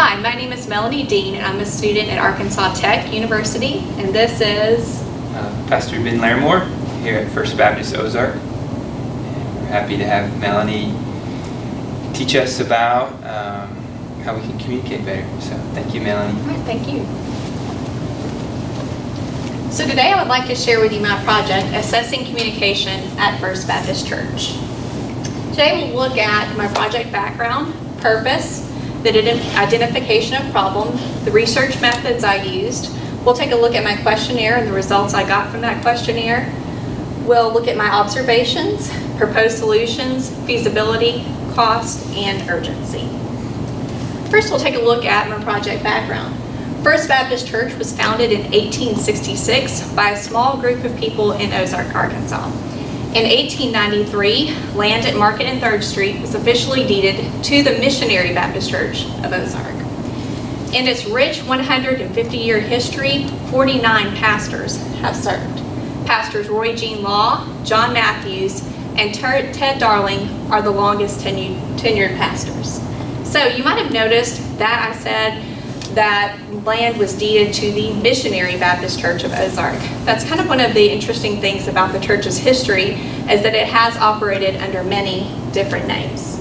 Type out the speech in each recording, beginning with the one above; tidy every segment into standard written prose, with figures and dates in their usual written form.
Hi, my name is Melanie Dean, and I'm a student at Arkansas Tech University, and this is Pastor Ben Larimore here at First Baptist Ozark. And we're happy to have Melanie teach us about how we can communicate better. So thank you, Melanie. All right, thank you. So today I would like to share with you my project, Assessing Communication at First Baptist Church. Today we'll look at my project background, purpose, the identification of problem, the research methods I used. We'll take a look at my questionnaire and the results I got from that questionnaire. We'll look at my observations, proposed solutions, feasibility, cost, and urgency. First, we'll take a look at my project background. First Baptist Church was founded in 1866 by a small group of people in Ozark, Arkansas. In 1893, land at Market and 3rd Street was officially deeded to the Missionary Baptist Church of Ozark. In its rich 150-year history, 49 pastors have served. Pastors Roy Jean Law, John Matthews, and Ted Darling are the longest tenured pastors. So you might have noticed that I said that land was deeded to the Missionary Baptist Church of Ozark. That's kind of one of the interesting things about the church's history, is that it has operated under many different names.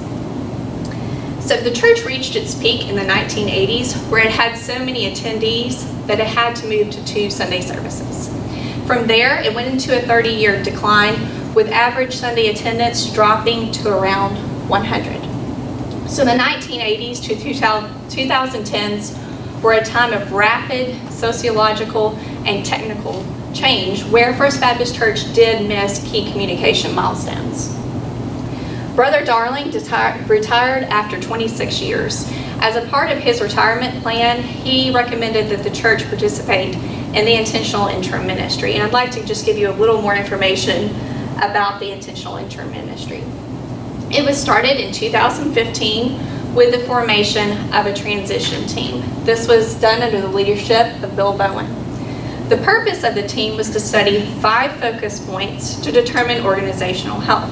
So the church reached its peak in the 1980s, where it had so many attendees that it had to move to 2 Sunday services. From there, it went into a 30-year decline, with average Sunday attendance dropping to around 100. So the 1980s to 2010s were a time of rapid sociological and technical change, where First Baptist Church did miss key communication milestones. Brother Darling retired after 26 years. As a part of his retirement plan, he recommended that the church participate in the intentional interim ministry. And I'd like to just give you a little more information about the intentional interim ministry. It was started in 2015 with the formation of a transition team. This was done under the leadership of Bill Bowen. The purpose of the team was to study 5 focus points to determine organizational health.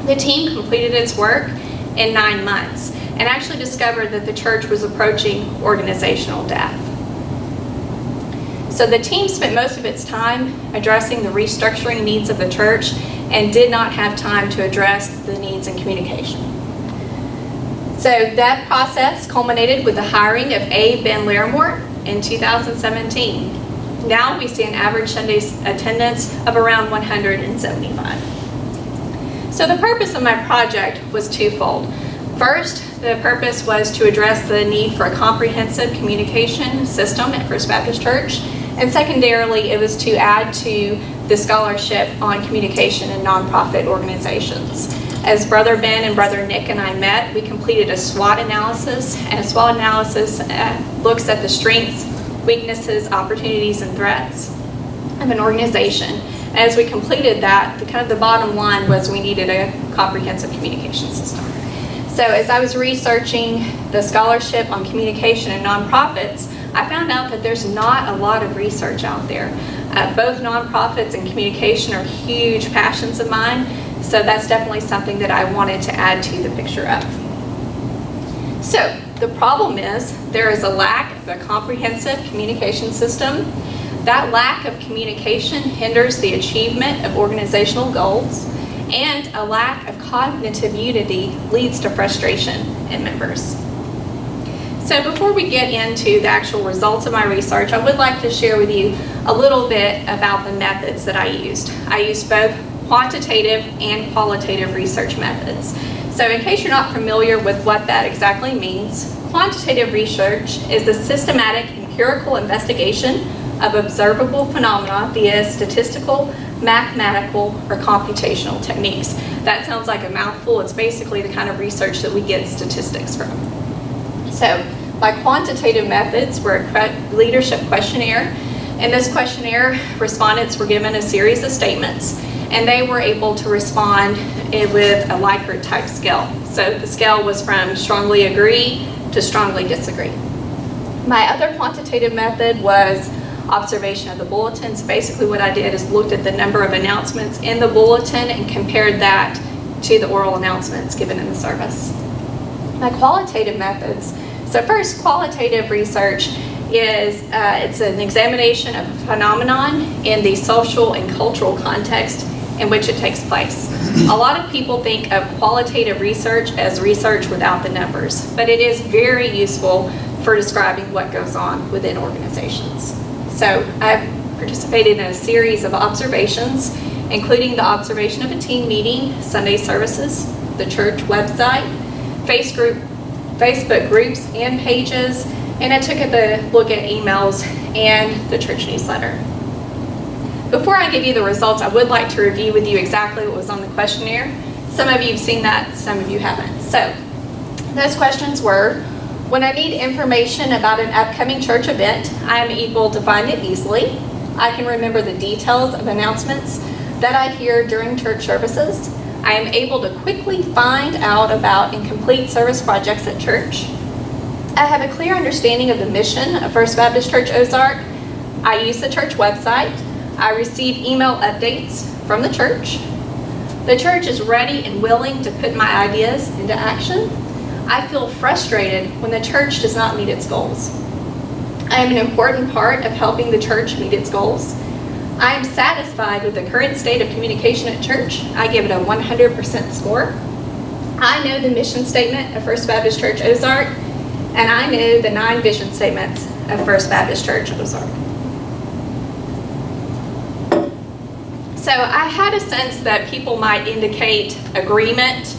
The team completed its work in 9 months and actually discovered that the church was approaching organizational death. So the team spent most of its time addressing the restructuring needs of the church and did not have time to address the needs in communication. So that process culminated with the hiring of Ben Larimore in 2017. Now we see an average Sunday attendance of around 175. So the purpose of my project was twofold. First, the purpose was to address the need for a comprehensive communication system at First Baptist Church. And secondarily, it was to add to the scholarship on communication in nonprofit organizations. As Brother Ben and Brother Nick and I met, we completed a SWOT analysis, and a SWOT analysis looks at the strengths, weaknesses, opportunities, and threats of an organization. As we completed that, the bottom line was we needed a comprehensive communication system. So as I was researching the scholarship on communication in nonprofits, I found out that there's not a lot of research out there. Both nonprofits and communication are huge passions of mine, so that's definitely something that I wanted to add to the picture of. So the problem is there is a lack of a comprehensive communication system. That lack of communication hinders the achievement of organizational goals, and a lack of cognitive unity leads to frustration in members. So before we get into the actual results of my research, I would like to share with you a little bit about the methods that I used. I used both quantitative and qualitative research methods. So in case you're not familiar with what that exactly means, quantitative research is the systematic empirical investigation of observable phenomena via statistical, mathematical, or computational techniques. That sounds like a mouthful. It's basically the kind of research that we get statistics from. So by quantitative methods, were a leadership questionnaire. In this questionnaire, respondents were given a series of statements, and they were able to respond with a Likert type scale. So the scale was from strongly agree to strongly disagree. My other quantitative method was observation of the bulletins. Basically what I did is looked at the number of announcements in the bulletin and compared that to the oral announcements given in the service. My qualitative methods So first, qualitative research is it's an examination of a phenomenon in the social and cultural context in which it takes place. A lot of people think of qualitative research as research without the numbers, but it is very useful for describing what goes on within organizations. So I've participated in a series of observations, including the observation of a team meeting, Sunday services, the church website, Facebook groups and pages, and I took a look at emails and the church newsletter. Before I give you the results, I would like to review with you exactly what was on the questionnaire. Some of you have seen that, some of you haven't. So those questions were, when I need information about an upcoming church event, I am able to find it easily. I can remember the details of announcements that I hear during church services. I am able to quickly find out about and complete service projects at church. I have a clear understanding of the mission of First Baptist Church Ozark. I use the church website. I receive email updates from the church. The church is ready and willing to put my ideas into action. I feel frustrated when the church does not meet its goals. I am an important part of helping the church meet its goals. I am satisfied with the current state of communication at church. I give it a 100% score. I know the mission statement of First Baptist Church Ozark, and I know the 9 vision statements of First Baptist Church Ozark. So I had a sense that people might indicate agreement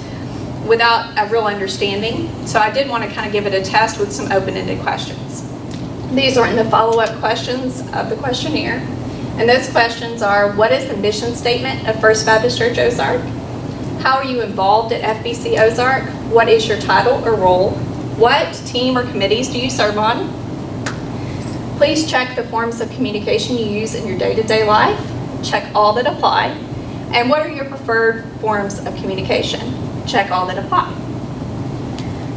without a real understanding. So I did want to kind of give it a test with some open-ended questions. These are in the follow-up questions of the questionnaire. And those questions are, what is the mission statement of First Baptist Church Ozark? How are you involved at FBC Ozark? What is your title or role? What team or committees do you serve on? Please check the forms of communication you use in your day-to-day life. Check all that apply. And what are your preferred forms of communication? Check all that apply.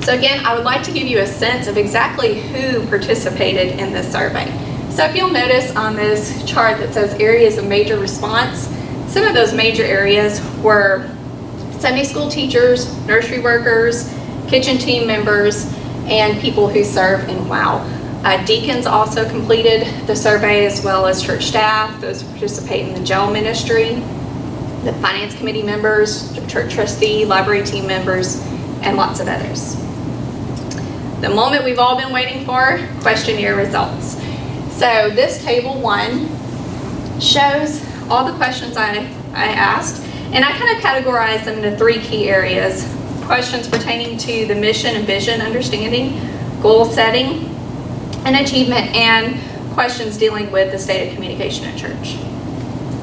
So again, I would like to give you a sense of exactly who participated in this survey. So if you'll notice on this chart that says areas of major response, some of those major areas were Sunday school teachers, nursery workers, kitchen team members, and people who serve in WOW. Deacons also completed the survey, as well as church staff, those who participate in the jail ministry, the finance committee members, the church trustee, library team members, and lots of others. The moment we've all been waiting for, questionnaire results. So this table 1 shows all the questions I asked, and I kind of categorized them into 3 key areas. Questions pertaining to the mission and vision understanding, goal setting and achievement, and questions dealing with the state of communication at church.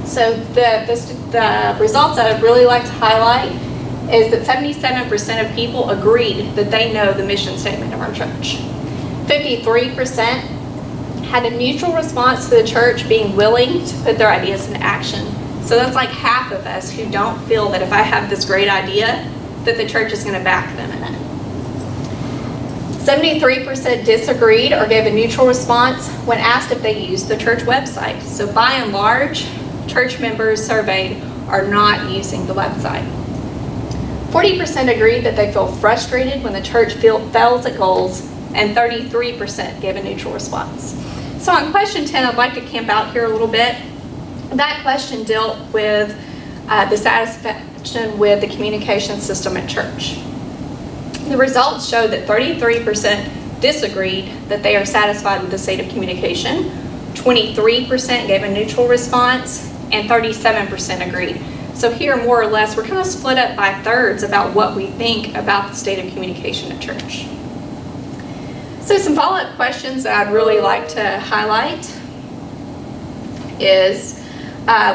So the results that I'd really like to highlight is that 77% of people agreed that they know the mission statement of our church. 53% had a neutral response to the church being willing to put their ideas into action. So that's like half of us who don't feel that if I have this great idea, that the church is going to back them in it. 73% disagreed or gave a neutral response when asked if they used the church website. So by and large, church members surveyed are not using the website. 40% agreed that they feel frustrated when the church fails at goals, and 33% gave a neutral response. So on question 10, I'd like to camp out here a little bit. That question dealt with the satisfaction with the communication system at church. The results showed that 33% disagreed that they are satisfied with the state of communication, 23% gave a neutral response, and 37% agreed. So here, more or less, we're kind of split up by thirds about what we think about the state of communication at church. So some follow-up questions that I'd really like to highlight is,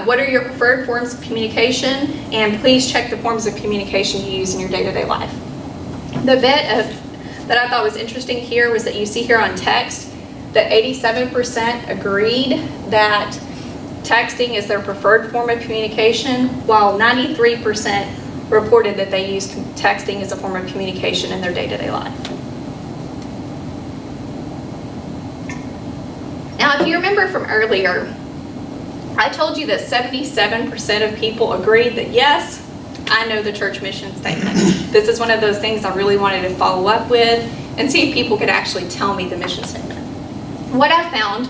what are your preferred forms of communication? And please check the forms of communication you use in your day-to-day life. The bit that I thought was interesting here was that you see here on text that 87% agreed that texting is their preferred form of communication, while 93% reported that they use texting as a form of communication in their day-to-day life. Now, if you remember from earlier, I told you that 77% of people agreed that yes, I know the church mission statement. This is one of those things I really wanted to follow up with and see if people could actually tell me the mission statement. What I found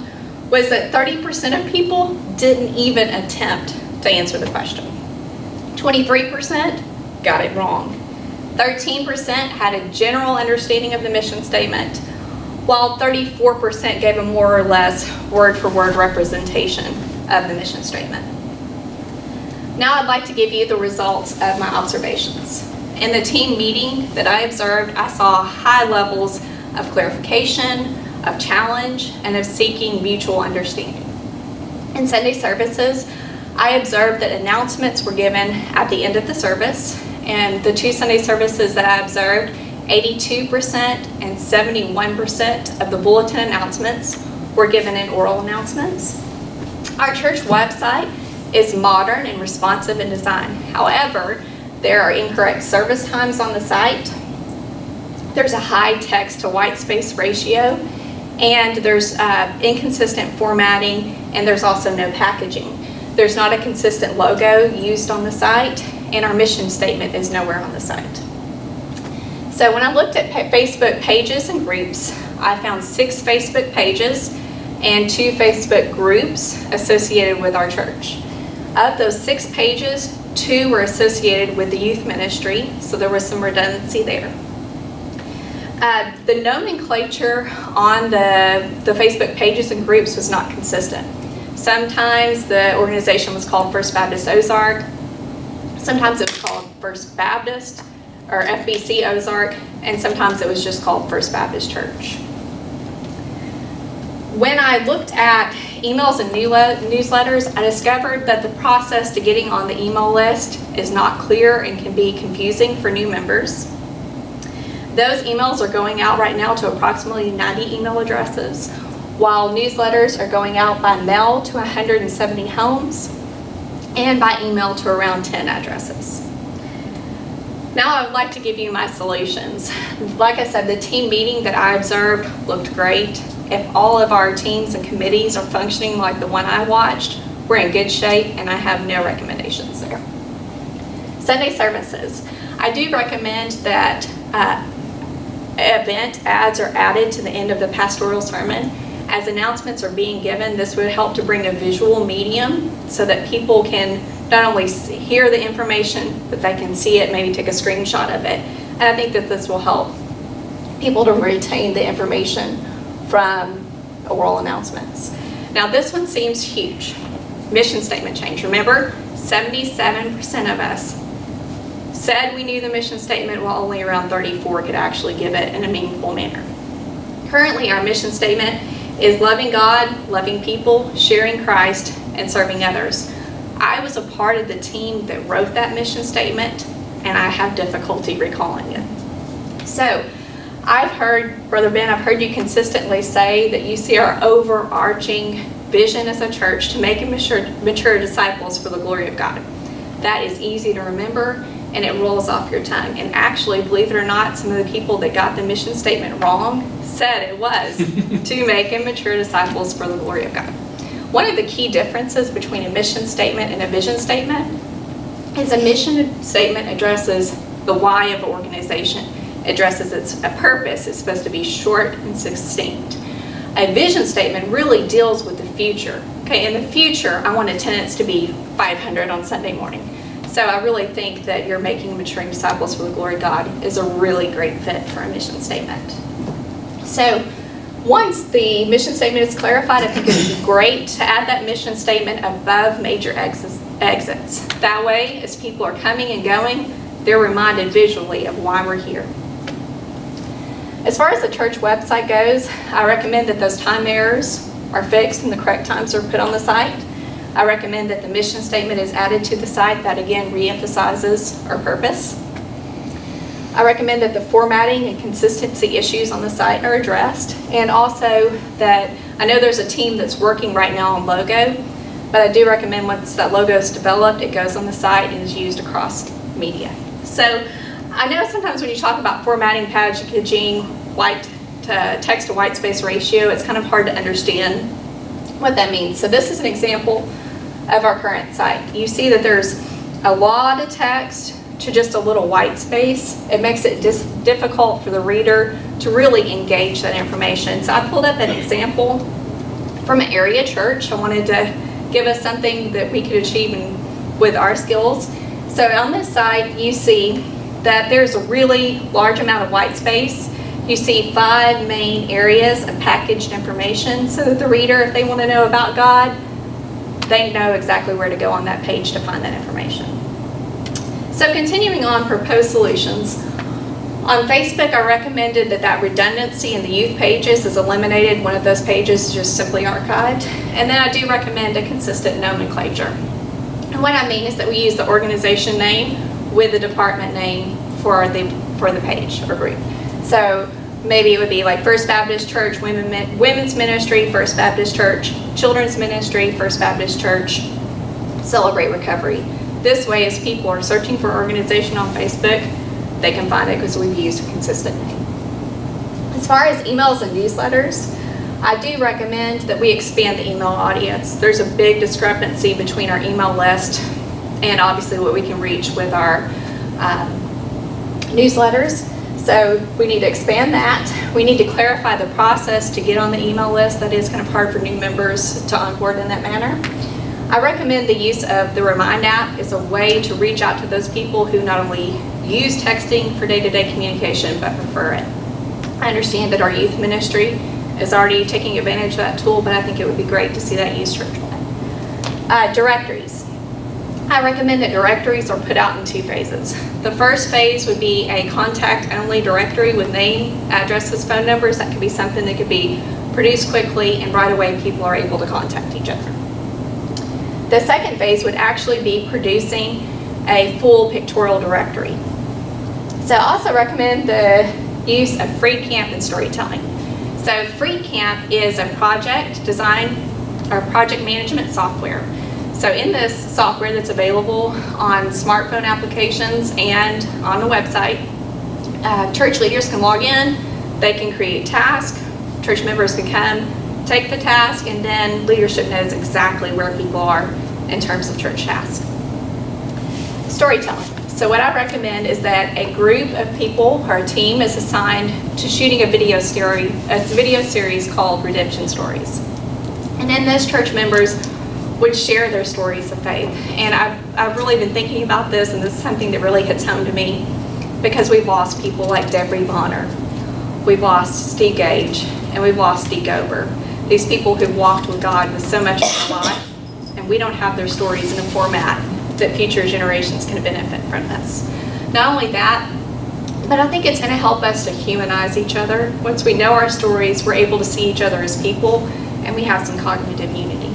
was that 30% of people didn't even attempt to answer the question. 23% got it wrong. 13% had a general understanding of the mission statement, while 34% gave a more or less word-for-word representation of the mission statement. Now I'd like to give you the results of my observations. In the team meeting that I observed, I saw high levels of clarification, of challenge, and of seeking mutual understanding. In Sunday services, I observed that announcements were given at the end of the service, and the 2 Sunday services that I observed, 82% and 71% of the bulletin announcements were given in oral announcements. Our church website is modern and responsive in design. However, there are incorrect service times on the site. There's a high text to white space ratio, and there's inconsistent formatting, and there's also no packaging. There's not a consistent logo used on the site, and our mission statement is nowhere on the site. So when I looked at Facebook pages and groups, I found 6 Facebook pages and 2 Facebook groups associated with our church. Of those 6 pages, 2 were associated with the youth ministry, so there was some redundancy there. The nomenclature on the Facebook pages and groups was not consistent. Sometimes the organization was called First Baptist Ozark. Sometimes it was called First Baptist or FBC Ozark, and sometimes it was just called First Baptist Church. When I looked at emails and newsletters, I discovered that the process to getting on the email list is not clear and can be confusing for new members. Those emails are going out right now to approximately 90 email addresses, while newsletters are going out by mail to 170 homes and by email to around 10 addresses. Now I would like to give you my solutions. Like I said, the team meeting that I observed looked great. If all of our teams and committees are functioning like the one I watched, we're in good shape, and I have no recommendations there. Sunday services. I do recommend that event ads are added to the end of the pastoral sermon. As announcements are being given, this would help to bring a visual medium so that people can not only hear the information, but they can see it, maybe take a screenshot of it. And I think that this will help people to retain the information from oral announcements. Now this one seems huge. Mission statement change. Remember, 77% of us said we knew the mission statement, while only around 34 could actually give it in a meaningful manner. Currently, our mission statement is loving God, loving people, sharing Christ, and serving others. I was a part of the team that wrote that mission statement, and I have difficulty recalling it. So, I've heard, Brother Ben, I've heard you consistently say that you see our overarching vision as a church to make and mature disciples for the glory of God. That is easy to remember, and it rolls off your tongue. And actually, believe it or not, some of the people that got the mission statement wrong said it was to make and mature disciples for the glory of God. One of the key differences between a mission statement and a vision statement is a mission statement addresses the why of an organization, addresses its a purpose. It's supposed to be short and succinct. A vision statement really deals with the future. Okay, in the future, I want attendance to be 500 on Sunday morning. So I really think that you're making and maturing disciples for the glory of God is a really great fit for a mission statement. So once the mission statement is clarified, I think it would be great to add that mission statement above major exits. That way, as people are coming and going, they're reminded visually of why we're here. As far as the church website goes, I recommend that those time errors are fixed and the correct times are put on the site. I recommend that the mission statement is added to the site. That again reemphasizes our purpose. I recommend that the formatting and consistency issues on the site are addressed, and also that I know there's a team that's working right now on logo, but I do recommend once that logo is developed, it goes on the site and is used across media. So I know sometimes when you talk about formatting, packaging, white to text to white space ratio, it's kind of hard to understand what that means. So this is an example of our current site. You see that there's a lot of text to just a little white space. It makes it difficult for the reader to really engage that information. So I pulled up an example from an area church. I wanted to give us something that we could achieve with our skills. So on this site, you see that there's a really large amount of white space. You see 5 main areas of packaged information so that the reader, if they want to know about God, they know exactly where to go on that page to find that information. So continuing on, proposed solutions. On Facebook, I recommended that redundancy in the youth pages is eliminated. One of those pages is just simply archived. And then I do recommend a consistent nomenclature. And what I mean is that we use the organization name with the department name for the page or group. So maybe it would be like First Baptist Church, Women's Ministry, First Baptist Church, Children's Ministry, First Baptist Church, Celebrate Recovery. This way, as people are searching for organization on Facebook, they can find it because we've used a consistent name. As far as emails and newsletters, I do recommend that we expand the email audience. There's a big discrepancy between our email list and obviously what we can reach with our newsletters. So we need to expand that. We need to clarify the process to get on the email list. That is kind of hard for new members to onboard in that manner. I recommend the use of the Remind app as a way to reach out to those people who not only use texting for day-to-day communication, but prefer it. I understand that our youth ministry is already taking advantage of that tool, but I think it would be great to see that used church-wide. Directories. I recommend that directories are put out in 2 phases. The first phase would be a contact-only directory with name, addresses, phone numbers. That could be something that could be produced quickly, and right away people are able to contact each other. The second phase would actually be producing a full pictorial directory. So I also recommend the use of FreeCamp and storytelling. So FreeCamp is a project design or project management software. So in this software that's available on smartphone applications and on the website, church leaders can log in, they can create tasks, church members can come, take the task, and then leadership knows exactly where people are in terms of church tasks. Storytelling. So what I recommend is that a group of people or a team is assigned to shooting a video series called Redemption Stories. And then those church members would share their stories of faith. And I've really been thinking about this, and this is something that really hits home to me because we've lost people like Debbie Bonner. We've lost Steve Gage, and we've lost Dee Gober. These people who walked with God with so much of their life, and we don't have their stories in a format that future generations can benefit from this. Not only that, but I think it's going to help us to humanize each other. Once we know our stories, we're able to see each other as people, and we have some cognitive unity.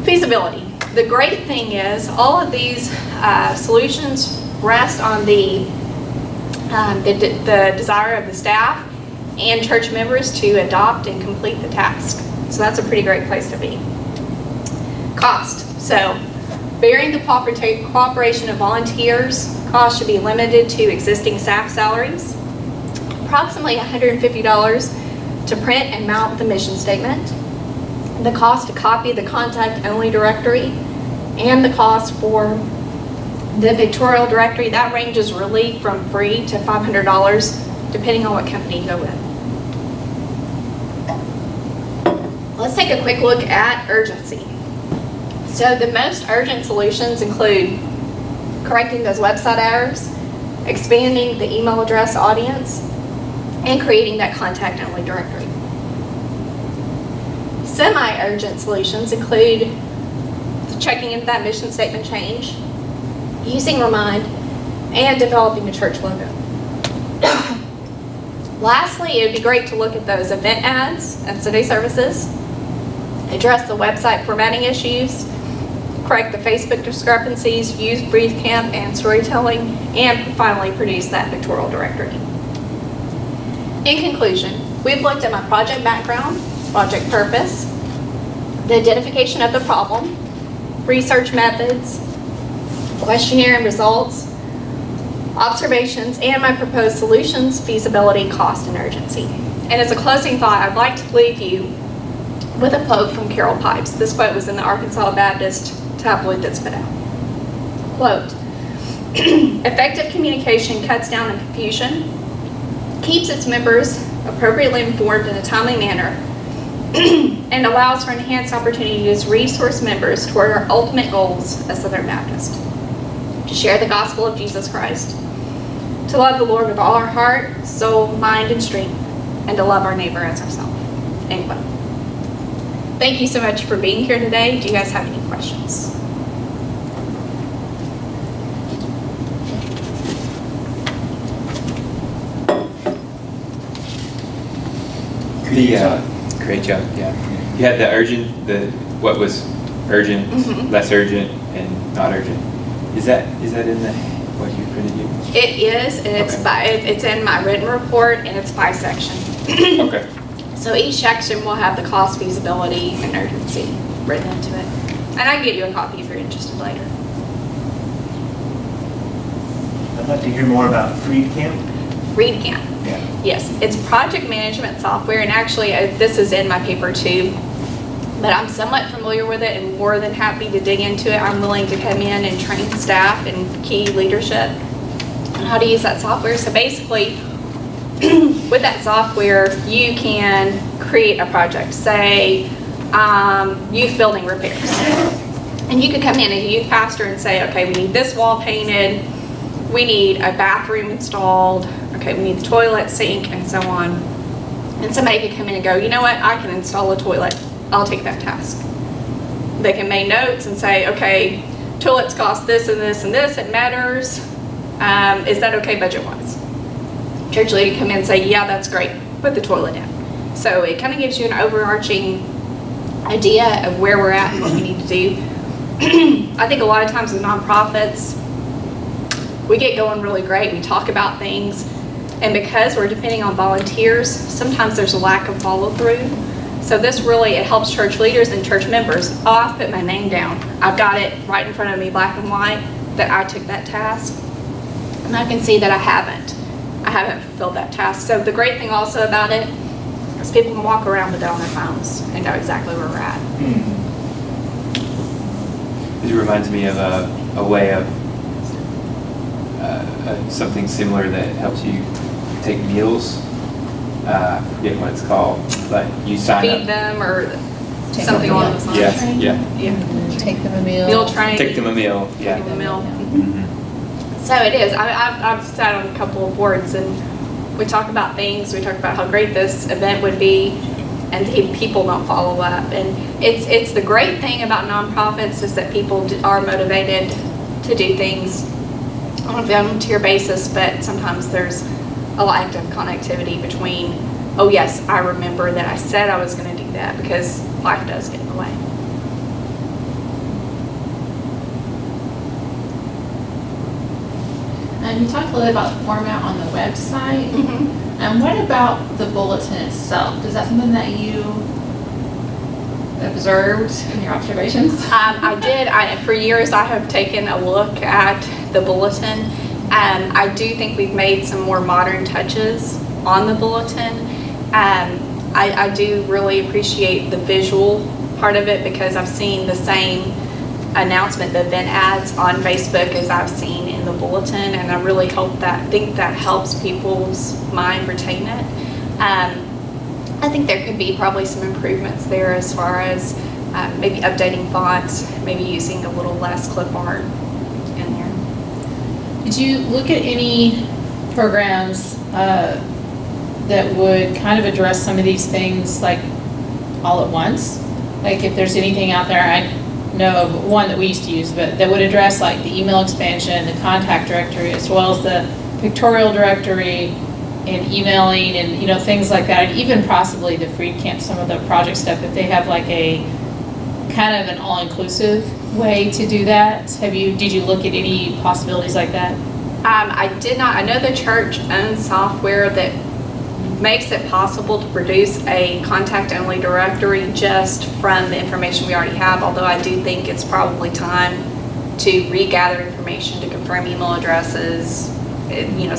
Feasibility. The great thing is all of these solutions rest on the desire of the staff and church members to adopt and complete the task. So that's a pretty great place to be. Cost. So bearing the cooperation of volunteers, cost should be limited to existing staff salaries. Approximately $150 to print and mount the mission statement. The cost to copy the contact-only directory, and the cost for the pictorial directory, that ranges really from free to $500, depending on what company you go with. Let's take a quick look at urgency. So the most urgent solutions include correcting those website errors, expanding the email address audience, and creating that contact-only directory. Semi-urgent solutions include checking into that mission statement change, using Remind, and developing a church logo. Lastly, it would be great to look at those event ads and Sunday services, address the website formatting issues, correct the Facebook discrepancies, use FreeCamp and storytelling, and finally produce that pictorial directory. In conclusion, we've looked at my project background, project purpose, the identification of the problem, research methods, questionnaire and results, observations, and my proposed solutions, feasibility, cost, and urgency. And as a closing thought, I'd like to leave you with a quote from Carol Pipes. This quote was in the Arkansas Baptist tabloid that's put out. Quote, "Effective communication cuts down on confusion, keeps its members appropriately informed in a timely manner, and allows for enhanced opportunities to resource members toward our ultimate goals as Southern Baptist: to share the gospel of Jesus Christ, to love the Lord with all our heart, soul, mind, and strength, and to love our neighbor as ourselves. End quote. Thank you so much for being here today. Do you guys have any questions? Great job, yeah. You had the urgent, what was urgent, less urgent, and not urgent. Is that in the, what you printed you? It is, and it's in my written report, and it's by section. Okay. So each section will have the cost, feasibility, and urgency written into it. And I can get you a copy if you're interested later. I'd like to hear more about FreedCamp. FreedCamp. Yeah. Yes, it's project management software, and actually this is in my paper too, but I'm somewhat familiar with it and more than happy to dig into it. I'm willing to come in and train staff and key leadership on how to use that software. So basically, with that software, you can create a project, say youth building repairs. And you could come in as a youth pastor and say, okay, we need this wall painted, we need a bathroom installed, okay, we need the toilet, sink, and so on. And somebody could come in and go, you know what, I can install a toilet, I'll take that task. They can make notes and say, okay, toilets cost this and this and this, it matters. Is that okay budget-wise? Church leader can come in and say, yeah, that's great, put the toilet in. So it kind of gives you an overarching idea of where we're at and what we need to do. I think a lot of times with nonprofits, we get going really great, we talk about things, and because we're depending on volunteers, sometimes there's a lack of follow-through. So this really, it helps church leaders and church members. Oh, I've put my name down. I've got it right in front of me, black and white, that I took that task. And I can see that I haven't fulfilled that task. So the great thing also about it is people can walk around with it on their phones and know exactly where we're at. It reminds me of a way of something similar that helps you take meals. I forget what it's called, but you sign Feed up. them or Take something them a along meal. those lines. Yeah. Take them a meal. Meal train. Take them a meal. Take them a Yeah. meal. Mhm. So it is. I've sat on a couple of boards and we talk about things. We talk about how great this event would be, and people don't follow up. And it's the great thing about nonprofits is that people are motivated to do things on a volunteer basis, but sometimes there's a lack of connectivity between, oh yes, I remember that I said I was going to do that, because life does get in the way. You talked a little bit about the format on the website. And what about the bulletin itself? Is that something that you observed in your observations? I did. For years, I have taken a look at the bulletin. I do think we've made some more modern touches on the bulletin. I do really appreciate the visual part of it, because I've seen the same announcement, the event ads on Facebook as I've seen in the bulletin, and I really think that helps people's mind retain it. I think there could be probably some improvements there as far as maybe updating fonts, maybe using a little less clip art in there. Did you look at any programs that would kind of address some of these things like all at once? Like if there's anything out there, I know of one that we used to use, but that would address like the email expansion, the contact directory, as well as the pictorial directory and emailing and things like that, and even possibly the FreedCamp, some of the project stuff, if they have like a kind of an all-inclusive way to do that. Did you look at any possibilities like that? I did not. I know the church owns software that makes it possible to produce a contact-only directory just from the information we already have, although I do think it's probably time to regather information to confirm email addresses.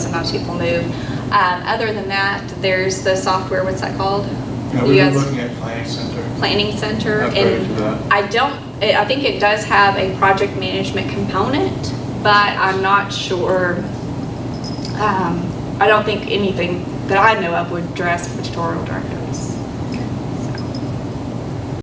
Sometimes people move. Other than that, there's the software, what's that called? Yeah, we were looking at Planning Center. Planning Center. Upgrade to that. I think it does have a project management component, but I'm not sure. I don't think anything that I know of would address pictorial directors.